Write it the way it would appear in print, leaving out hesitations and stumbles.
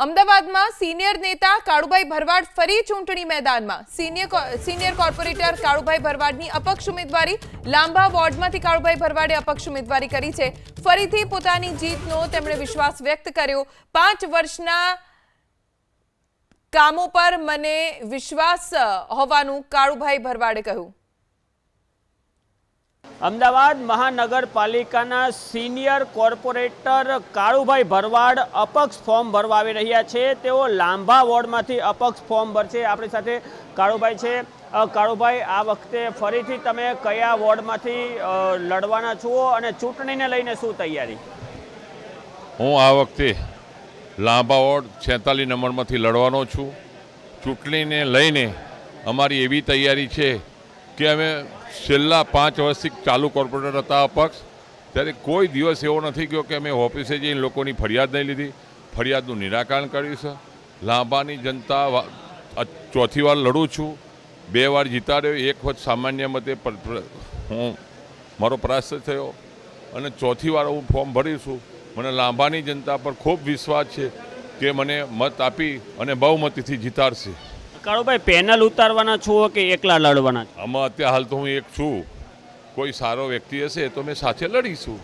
અમદાવાદમાં સિનિયર નેતા કાળુભાઈ ભરવાડ ફરી ચૂંટણી મેદાનમાં સિનિયર કોર્પોરેટર કાળુભાઈ ભરવાડની અપક્ષ ઉમેદવારી લાંબા વોર્ડમાંથી કાળુભાઈ ભરવાડે અપક્ષ ઉમેદવારી કરી છે। ફરીથી પોતાની જીતનો તેમણે વિશ્વાસ વ્યક્ત કર્યો। 5 વર્ષના કામો પર મને વિશ્વાસ હોવાનું કાળુભાઈ ભરવાડે કહ્યું। અમદાવાદ મહાનગરપાલિકાના સિનિયર કોર્પોરેટર કાળુભાઈ ભરવાડ અપક્ષ ફોર્મ ભરવા આવી રહ્યા છે। તેઓ લાંબા વોર્ડમાંથી અપક્ષ ફોર્મ ભરશે। આપણી સાથે કાળુભાઈ છે। કાળુભાઈ, આ વખતે ફરીથી તમે કયા વોર્ડમાંથી લડવાના છો અને ચૂંટણીને લઈને શું તૈયારી? હું આ વખતે લાંબા વોર્ડ 46 નંબરમાંથી લડવાનો છું। ચૂંટણીને લઈને અમારી એવી તૈયારી છે કે અમે છેલ્લા 5 વર્ષથી ચાલુ કોર્પોરેટર હતા અપક્ષ, ત્યારે કોઈ દિવસ એવો નથી ગયો કે અમે ઓફિસે જઈને લોકોની ફરિયાદ નહીં લીધી। ફરિયાદનું નિરાકરણ કર્યું છે। લાંબાની જનતા ચોથી વાર લડું છું, 2 વાર જીતાડ્યો, 1 વખત સામાન્ય મતે હું મારો પરાસ્ત થયો અને ચોથી વાર હું ફોર્મ ભરીશું। મને લાંબાની જનતા પર ખૂબ વિશ્વાસ છે કે મને મત આપી અને બહુમતીથી જીતાડશે। કાળુભાઈ, પેનલ ઉતારવાના છો કે એકલા લડવાના છો? આમાં અત્યારે હાલ તો હું એક છું, કોઈ સારો વ્યક્તિ હશે તો અમે સાથે લડીશું।